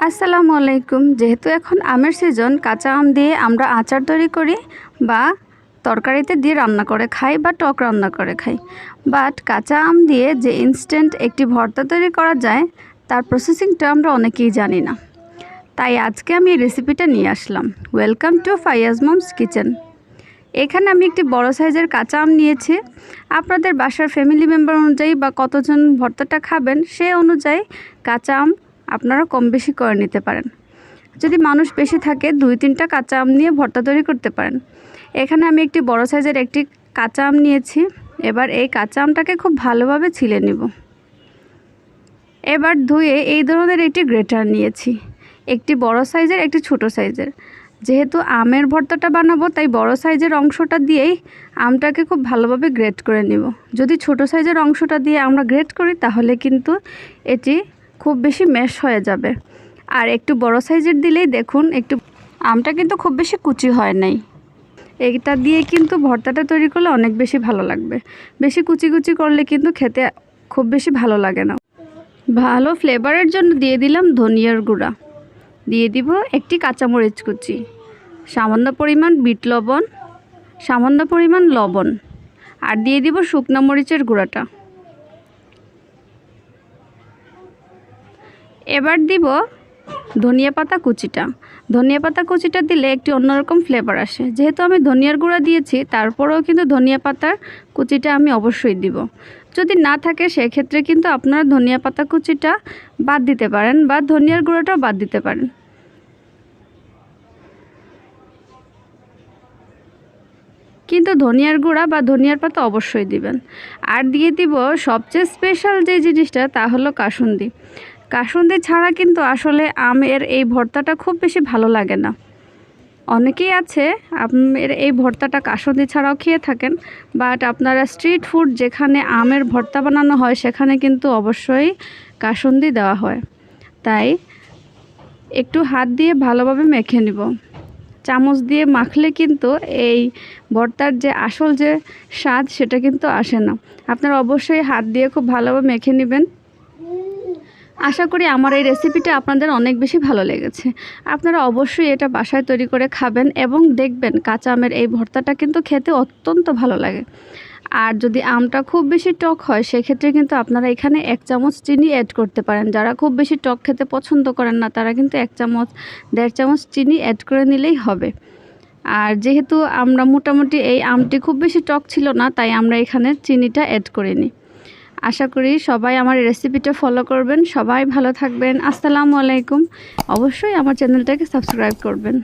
আসসালামু আলাইকুম। যেহেতু এখন আমের সিজন, কাঁচা আম দিয়ে আমরা আচার তৈরি করি বা তরকারিতে দিয়ে রান্না করে খাই বা টক রান্না করে খাই। বাট কাঁচা আম দিয়ে যে ইনস্ট্যান্ট একটি ভর্তা তৈরি করা যায় তার প্রসেসিংটা আমরা অনেকেই জানি না। তাই আজকে আমি এই রেসিপিটা নিয়ে আসলাম। Welcome to Fayaz mom's kitchen. এখানে আমি একটি বড় সাইজের কাঁচা আম নিয়েছি। আপনাদের বাসার ফ্যামিলি মেম্বার অনুযায়ী বা কতজন ভর্তাটা খাবেন সে অনুযায়ী কাঁচা আম আপনারা কম বেশি করে নিতে পারেন। যদি মানুষ বেশি থাকে 2-3টা কাঁচা আম নিয়ে ভর্তা তৈরি করতে পারেন। এখানে আমি একটি বড় সাইজের একটি কাঁচা আম নিয়েছি। এবার এই কাঁচা আমটাকে খুব ভালোভাবে ছিলে নিব। এবার ধুয়ে এই ধরনের একটি গ্রেটার নিয়েছি, একটি বড় সাইজের একটি ছোট সাইজের। যেহেতু আমের ভর্তাটা বানাবো তাই বড় সাইজের অংশটা দিয়েই আমটাকে খুব ভালোভাবে গ্রেট করে নিব। যদি ছোট সাইজের অংশটা দিয়ে আমরা গ্রেট করি তাহলে কিন্তু এটি খুব বেশি ম্যাশ হয়ে যাবে। আর একটু বড় সাইজের দিলেই দেখুন একটু আমটা কিন্তু খুব বেশি কুচি হয় নাই। এইটা দিয়ে কিন্তু ভর্তাটা তৈরি করলে অনেক বেশি ভালো লাগবে। বেশি কুচি কুচি করলে কিন্তু খেতে খুব বেশি ভালো লাগে না। ভালো ফ্লেভারের জন্য দিয়ে দিলাম ধনিয়ার গুঁড়া, দিয়ে দিব একটি কাঁচামরিচ কুচি, সামান্য পরিমাণ বিট লবণ, সামান্য পরিমাণ লবণ, আর দিয়ে দিব শুকনো মরিচের গুঁড়াটা। এবার দিব ধনিয়া পাতা কুচিটা। ধনিয়া পাতা কুচিটা দিলে একটি অন্যরকম ফ্লেভার আসে। যেহেতু আমি ধনিয়ার গুঁড়া দিয়েছি তারপরেও কিন্তু ধনিয়া পাতার কুচিটা আমি অবশ্যই দিব। যদি না থাকে সেক্ষেত্রে কিন্তু আপনারা ধনিয়া পাতা কুচিটা বাদ দিতে পারেন বা ধনিয়ার গুঁড়াটাও বাদ দিতে পারেন। কিন্তু ধনিয়ার গুঁড়া বা ধনিয়ার পাতা অবশ্যই দিবেন। আর দিয়ে দিব সবচেয়ে স্পেশাল যে জিনিসটা, তা হলো কাসুন্দি। কাসুন্দি ছাড়া কিন্তু আসলে আমের এই ভর্তাটা খুব বেশি ভালো লাগে না। অনেকেই আছে আমের এই ভর্তাটা কাসুন্দি ছাড়াও খেয়ে থাকেন, বাট আপনারা স্ট্রিট ফুড যেখানে আমের ভর্তা বানানো হয় সেখানে কিন্তু অবশ্যই কাসুন্দি দেওয়া হয়। তাই একটু হাত দিয়ে ভালোভাবে মেখে নিব। চামচ দিয়ে মাখলে কিন্তু এই ভর্তার যে আসল যে স্বাদ সেটা কিন্তু আসে না। আপনারা অবশ্যই হাত দিয়ে খুব ভালোভাবে মেখে নেবেন। আশা করি আমার এই রেসিপিটা আপনাদের অনেক বেশি ভালো লেগেছে। আপনারা অবশ্যই এটা বাসায় তৈরি করে খাবেন এবং দেখবেন কাঁচা আমের এই ভর্তাটা কিন্তু খেতে অত্যন্ত ভালো লাগে। আর যদি আমটা খুব বেশি টক হয় সেক্ষেত্রে কিন্তু আপনারা এখানে 1 চামচ চিনি অ্যাড করতে পারেন। যারা খুব বেশি টক খেতে পছন্দ করেন না তারা কিন্তু 1 চামচ 1.5 চামচ চিনি অ্যাড করে নিলেই হবে। আর যেহেতু আমরা মোটামুটি এই আমটি খুব বেশি টক ছিল না তাই আমরা এখানে চিনিটা অ্যাড করিনি। আশা করি সবাই আমার রেসিপিটা ফলো করবেন। সবাই ভালো থাকবেন। আসসালামু আলাইকুম। অবশ্যই আমার চ্যানেলটাকে সাবস্ক্রাইব করবেন।